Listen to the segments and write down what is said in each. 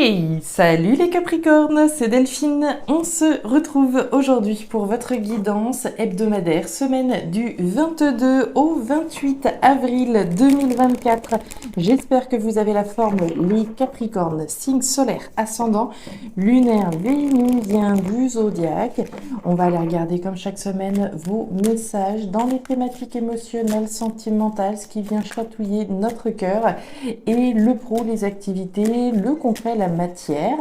Hey, salut les Capricornes, c'est Delphine. On se retrouve aujourd'hui pour votre guidance hebdomadaire, semaine du 22 au 28 avril 2024. J'espère que vous avez la forme, les Capricornes, signe solaire, ascendant, lunaire, vénusien du zodiaque. On va aller regarder comme chaque semaine vos messages dans les thématiques émotionnelles, sentimentales, ce qui vient chatouiller notre cœur, et le pro, les activités, le concret, la matière.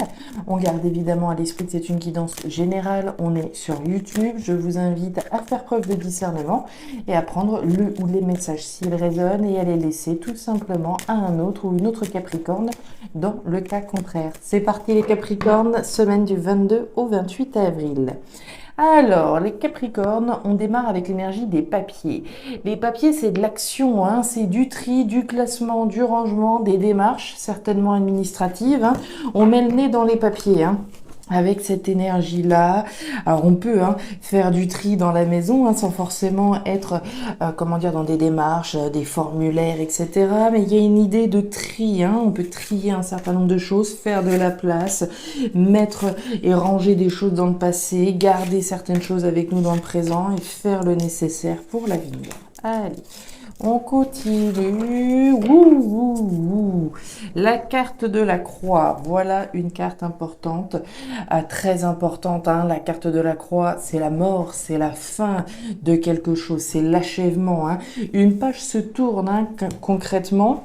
On garde évidemment à l'esprit que c'est une guidance générale. On est sur YouTube. Je vous invite à faire preuve de discernement et à prendre le ou les messages s'ils résonnent et à les laisser tout simplement à un autre ou une autre Capricorne dans le cas contraire. C'est parti les Capricornes, semaine du 22 au 28 avril. Alors, les Capricornes, on démarre avec l'énergie des papiers. Les papiers, c'est de l'action, hein, c'est du tri, du classement, du rangement, des démarches, certainement administratives, hein. On met le nez dans les papiers, hein. Avec cette énergie-là, alors on peut faire du tri dans la maison sans forcément être, dans des démarches, des formulaires, etc. Mais il y a une idée de tri, on peut trier un certain nombre de choses, faire de la place, mettre et ranger des choses dans le passé, garder certaines choses avec nous dans le présent et faire le nécessaire pour l'avenir. Allez, on continue. La carte de la croix. Voilà une carte importante, très importante. La carte de la croix, c'est la mort, c'est la fin de quelque chose, c'est l'achèvement. Une page se tourne concrètement.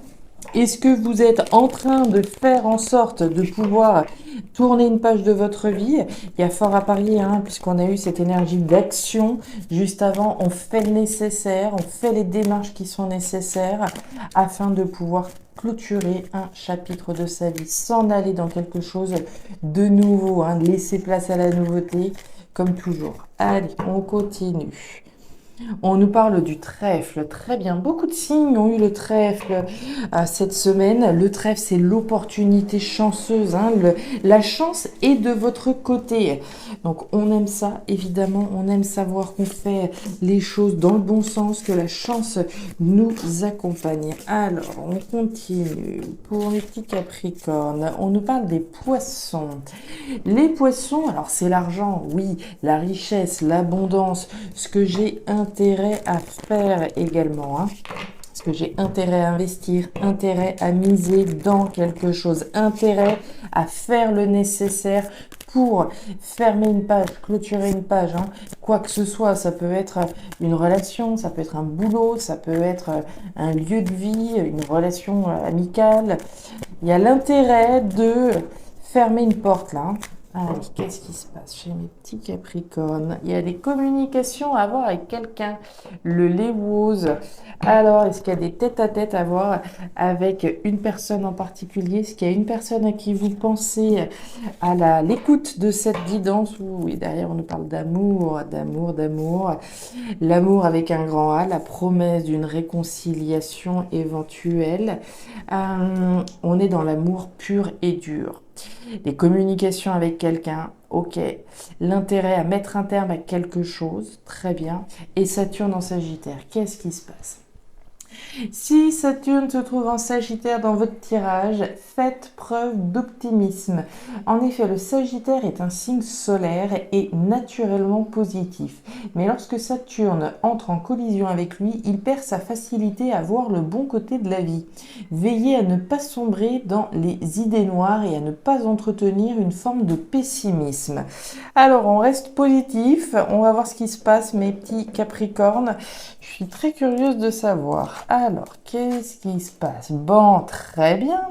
Est-ce que vous êtes en train de faire en sorte de pouvoir tourner une page de votre vie? Il y a fort à parier, puisqu'on a eu cette énergie d'action. Juste avant, on fait le nécessaire, on fait les démarches qui sont nécessaires afin de pouvoir clôturer un chapitre de sa vie, s'en aller dans quelque chose de nouveau, laisser place à la nouveauté, comme toujours. Allez, on continue. On nous parle du trèfle, très bien. Beaucoup de signes ont eu le trèfle cette semaine. Le trèfle, c'est l'opportunité chanceuse. La chance est de votre côté. Donc, on aime ça, évidemment. On aime savoir qu'on fait les choses dans le bon sens, que la chance nous accompagne. Alors, on continue. Pour les petits Capricornes, on nous parle des poissons. Les poissons, alors c'est l'argent, oui, la richesse, l'abondance, ce que j'ai intérêt à faire également, ce que j'ai intérêt à investir, intérêt à miser dans quelque chose, intérêt à faire le nécessaire pour fermer une page, clôturer une page, quoi que ce soit. Ça peut être une relation, ça peut être un boulot, ça peut être un lieu de vie, une relation amicale. Il y a l'intérêt de fermer une porte là. Allez, qu'est-ce qui se passe chez mes petits Capricornes? Il y a des communications à avoir avec quelqu'un, le Lévose. Alors, est-ce qu'il y a des tête-à-tête à avoir avec une personne en particulier? Est-ce qu'il y a une personne à qui vous pensez à l'écoute de cette guidance? Et derrière, on nous parle d'amour. L'amour avec un grand A, la promesse d'une réconciliation éventuelle. On est dans l'amour pur et dur. Des communications avec quelqu'un, ok. L'intérêt à mettre un terme à quelque chose, très bien. Et Saturne en Sagittaire, qu'est-ce qui se passe? Si Saturne se trouve en Sagittaire dans votre tirage, faites preuve d'optimisme. En effet, le Sagittaire est un signe solaire et naturellement positif. Mais lorsque Saturne entre en collision avec lui, il perd sa facilité à voir le bon côté de la vie. Veillez à ne pas sombrer dans les idées noires et à ne pas entretenir une forme de pessimisme. Alors, on reste positif. On va voir ce qui se passe, mes petits Capricornes. Je suis très curieuse de savoir. Alors, qu'est-ce qui se passe? Bon, très bien.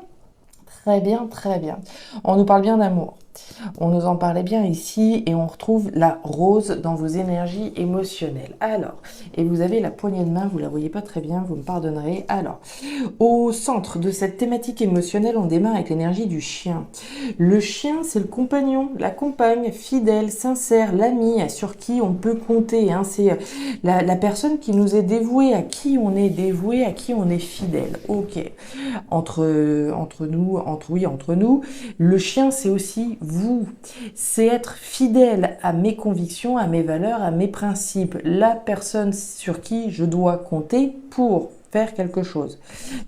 On nous parle bien d'amour. On nous en parlait bien ici et on retrouve la rose dans vos énergies émotionnelles. Alors, et vous avez la poignée de main, vous la voyez pas très bien, vous me pardonnerez. Alors, au centre de cette thématique émotionnelle, on démarre avec l'énergie du chien. Le chien, c'est le compagnon, la compagne, fidèle, sincère, l'ami sur qui on peut compter. C'est la personne qui nous est dévouée, à qui on est dévoué, à qui on est fidèle. Ok. Entre nous, le chien, c'est aussi vous. C'est être fidèle à mes convictions, à mes valeurs, à mes principes. La personne sur qui je dois compter pour faire quelque chose.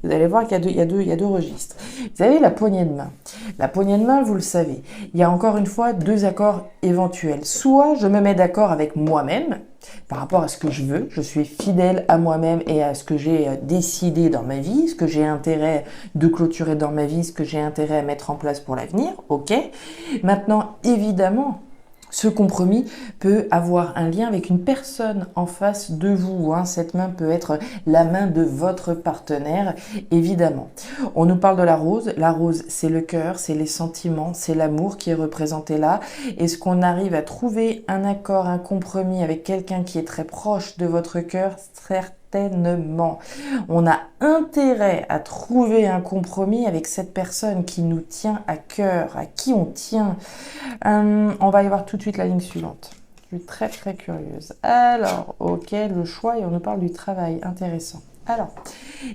Vous allez voir qu'il y a deux registres. Vous avez la poignée de main. La poignée de main, vous le savez, il y a encore une fois deux accords éventuels. Soit je me mets d'accord avec moi-même par rapport à ce que je veux, je suis fidèle à moi-même et à ce que j'ai décidé dans ma vie, ce que j'ai intérêt de clôturer dans ma vie, ce que j'ai intérêt à mettre en place pour l'avenir, ok. Maintenant, évidemment, ce compromis peut avoir un lien avec une personne en face de vous. Cette main peut être la main de votre partenaire, évidemment. On nous parle de la rose. La rose, c'est le cœur, c'est les sentiments, c'est l'amour qui est représenté là. Est-ce qu'on arrive à trouver un accord, un compromis avec quelqu'un qui est très proche de votre cœur? Certainement. On a intérêt à trouver un compromis avec cette personne qui nous tient à cœur, à qui on tient. On va y voir tout de suite la ligne suivante. Je suis très très curieuse. Alors, ok, le choix, et on nous parle du travail. Intéressant. Alors,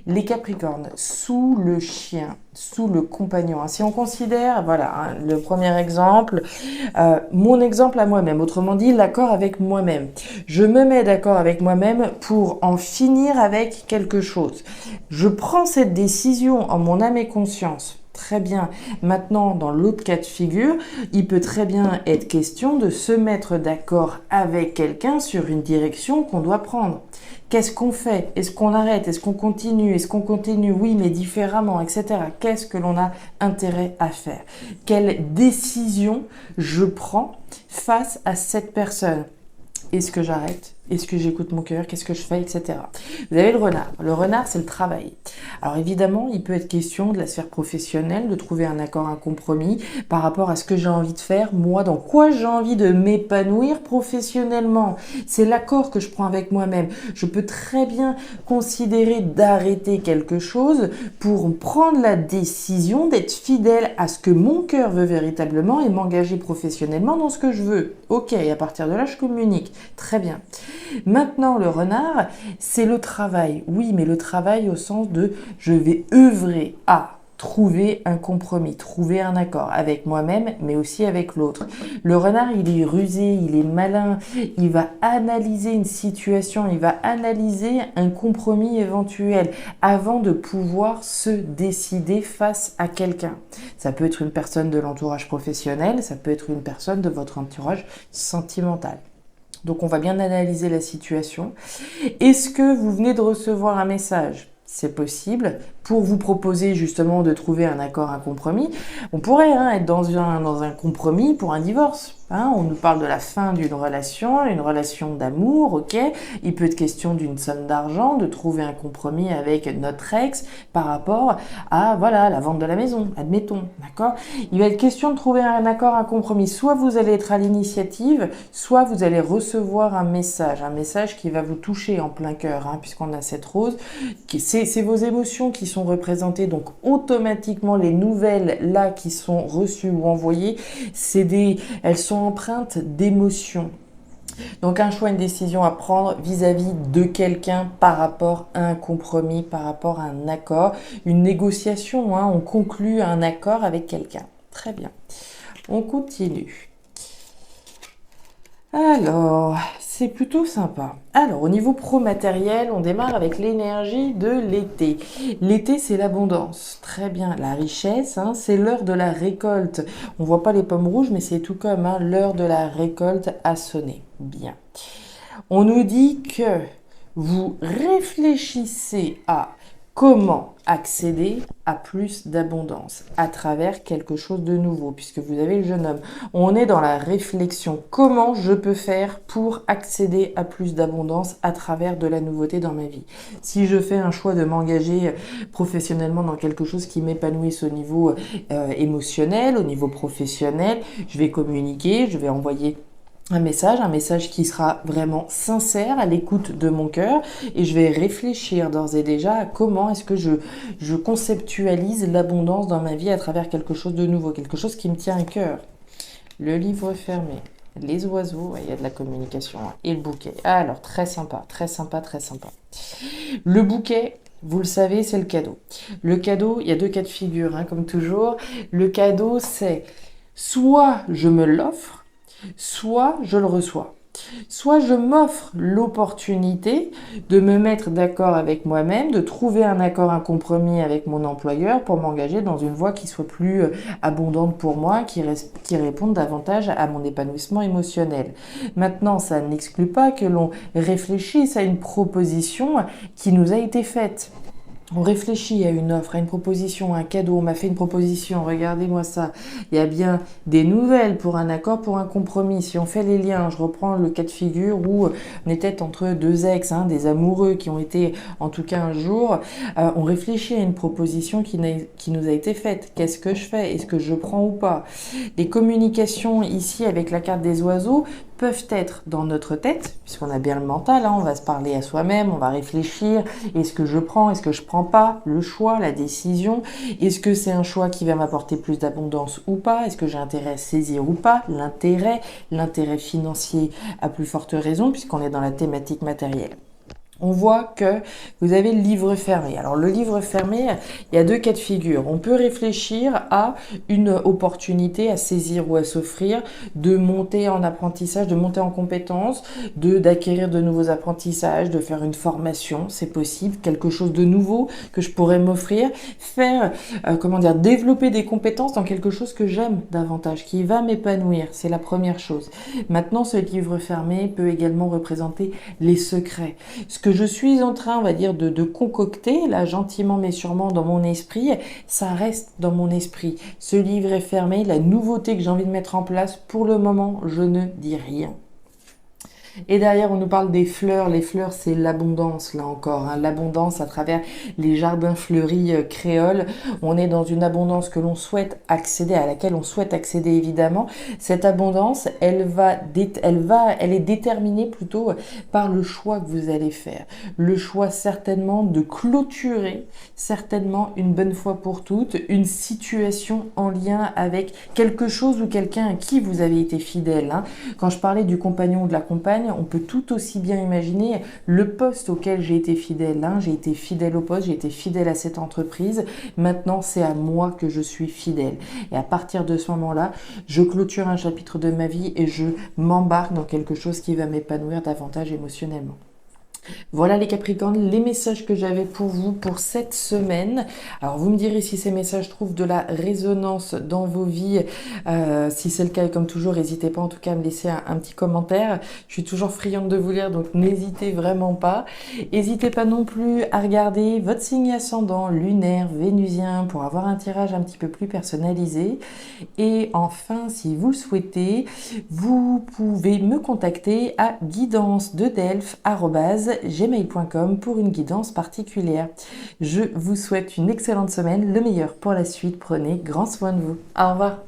les Capricornes, sous le chien, sous le compagnon. Si on considère, voilà, le premier exemple, mon exemple à moi-même, autrement dit, l'accord avec moi-même. Je me mets d'accord avec moi-même pour en finir avec quelque chose. Je prends cette décision en mon âme et conscience. Très bien. Maintenant, dans l'autre cas de figure, il peut très bien être question de se mettre d'accord avec quelqu'un sur une direction qu'on doit prendre. Qu'est-ce qu'on fait? Est-ce qu'on arrête? Est-ce qu'on continue? Est-ce qu'on continue? Oui, mais différemment, etc. Qu'est-ce que l'on a intérêt à faire? Quelle décision je prends face à cette personne? Est-ce que j'arrête? Est-ce que j'écoute mon cœur? Qu'est-ce que je fais? Etc. Vous avez le renard. Le renard, c'est le travail. Alors évidemment, il peut être question de la sphère professionnelle, de trouver un accord, un compromis par rapport à ce que j'ai envie de faire, moi, dans quoi j'ai envie de m'épanouir professionnellement. C'est l'accord que je prends avec moi-même. Je peux très bien considérer d'arrêter quelque chose pour prendre la décision d'être fidèle à ce que mon cœur veut véritablement et m'engager professionnellement dans ce que je veux. Ok, et à partir de là, je communique. Très bien. Maintenant, le renard, c'est le travail. Oui, mais le travail au sens de je vais œuvrer à trouver un compromis, trouver un accord avec moi-même, mais aussi avec l'autre. Le renard, il est rusé, il est malin, il va analyser une situation, il va analyser un compromis éventuel avant de pouvoir se décider face à quelqu'un. Ça peut être une personne de l'entourage professionnel, ça peut être une personne de votre entourage sentimental. Donc on va bien analyser la situation. Est-ce que vous venez de recevoir un message? C'est possible, pour vous proposer justement de trouver un accord, un compromis. On pourrait être dans un compromis pour un divorce. On nous parle de la fin d'une relation, une relation d'amour, ok. Il peut être question d'une somme d'argent, de trouver un compromis avec notre ex par rapport à la vente de la maison, admettons, d'accord. Il va être question de trouver un accord, un compromis. Soit vous allez être à l'initiative, soit vous allez recevoir un message qui va vous toucher en plein cœur, puisqu'on a cette rose. C'est vos émotions qui sont représentées, donc automatiquement les nouvelles là qui sont reçues ou envoyées, elles sont empreintes d'émotions. Donc un choix, une décision à prendre vis-à-vis de quelqu'un par rapport à un compromis, par rapport à un accord, une négociation, on conclut un accord avec quelqu'un. Très bien. On continue. Alors, c'est plutôt sympa. Alors, au niveau pro-matériel, on démarre avec l'énergie de l'été. L'été, c'est l'abondance. Très bien. La richesse, c'est l'heure de la récolte. On voit pas les pommes rouges, mais c'est tout comme l'heure de la récolte a sonné. Bien. On nous dit que vous réfléchissez à comment accéder à plus d'abondance à travers quelque chose de nouveau, puisque vous avez le jeune homme. On est dans la réflexion. Comment je peux faire pour accéder à plus d'abondance à travers de la nouveauté dans ma vie? Si je fais un choix de m'engager professionnellement dans quelque chose qui m'épanouisse au niveau émotionnel, au niveau professionnel, je vais communiquer, je vais envoyer un message qui sera vraiment sincère, à l'écoute de mon cœur, et je vais réfléchir d'ores et déjà à comment est-ce que je conceptualise l'abondance dans ma vie à travers quelque chose de nouveau, quelque chose qui me tient à cœur. Le livre fermé, les oiseaux, il y a de la communication, et le bouquet. Alors, très sympa, très sympa, très sympa. Le bouquet, vous le savez, c'est le cadeau. Le cadeau, il y a deux cas de figure, comme toujours. Le cadeau, c'est soit je me l'offre, soit je le reçois. Soit je m'offre l'opportunité de me mettre d'accord avec moi-même, de trouver un accord, un compromis avec mon employeur pour m'engager dans une voie qui soit plus abondante pour moi, qui réponde davantage à mon épanouissement émotionnel. Maintenant, ça n'exclut pas que l'on réfléchisse à une proposition qui nous a été faite. On réfléchit à une offre, à une proposition, à un cadeau. On m'a fait une proposition, regardez-moi ça. Il y a bien des nouvelles pour un accord, pour un compromis. Si on fait les liens, je reprends le cas de figure où on était entre deux ex, des amoureux qui ont été en tout cas un jour. On réfléchit à une proposition qui nous a été faite. Qu'est-ce que je fais? Est-ce que je prends ou pas? Les communications ici avec la carte des oiseaux peuvent être dans notre tête, puisqu'on a bien le mental, on va se parler à soi-même, on va réfléchir, est-ce que je prends, est-ce que je prends pas, le choix, la décision, est-ce que c'est un choix qui va m'apporter plus d'abondance ou pas, est-ce que j'ai intérêt à saisir ou pas, l'intérêt financier à plus forte raison, puisqu'on est dans la thématique matérielle. On voit que vous avez le livre fermé. Alors le livre fermé, il y a deux cas de figure. On peut réfléchir à une opportunité à saisir ou à s'offrir, de monter en apprentissage, de monter en compétences, d'acquérir de nouveaux apprentissages, de faire une formation, c'est possible, quelque chose de nouveau que je pourrais m'offrir, faire, développer des compétences dans quelque chose que j'aime davantage, qui va m'épanouir, c'est la première chose. Maintenant, ce livre fermé peut également représenter les secrets. Ce que je suis en train, on va dire, de concocter, là, gentiment mais sûrement dans mon esprit, ça reste dans mon esprit. Ce livre est fermé, la nouveauté que j'ai envie de mettre en place, pour le moment, je ne dis rien. Et derrière, on nous parle des fleurs. Les fleurs, c'est l'abondance, là encore. L'abondance à travers les jardins fleuris créoles. On est dans une abondance que l'on souhaite accéder, à laquelle on souhaite accéder évidemment. Cette abondance, elle est déterminée plutôt par le choix que vous allez faire. Le choix certainement de clôturer, certainement une bonne fois pour toutes, une situation en lien avec quelque chose ou quelqu'un à qui vous avez été fidèle. Quand je parlais du compagnon ou de la compagne, on peut tout aussi bien imaginer le poste auquel j'ai été fidèle. J'ai été fidèle au poste, j'ai été fidèle à cette entreprise. Maintenant, c'est à moi que je suis fidèle. Et à partir de ce moment-là, je clôture un chapitre de ma vie et je m'embarque dans quelque chose qui va m'épanouir davantage émotionnellement. Voilà les Capricornes, les messages que j'avais pour vous pour cette semaine. Alors vous me direz si ces messages trouvent de la résonance dans vos vies. Si c'est le cas, et comme toujours, n'hésitez pas en tout cas à me laisser un petit commentaire. Je suis toujours friande de vous lire, donc n'hésitez vraiment pas. N'hésitez pas non plus à regarder votre signe ascendant, lunaire, vénusien, pour avoir un tirage un petit peu plus personnalisé. Et enfin, si vous le souhaitez, vous pouvez me contacter à guidance-de-delphes@gmail.com pour une guidance particulière. Je vous souhaite une excellente semaine, le meilleur pour la suite. Prenez grand soin de vous. Au revoir.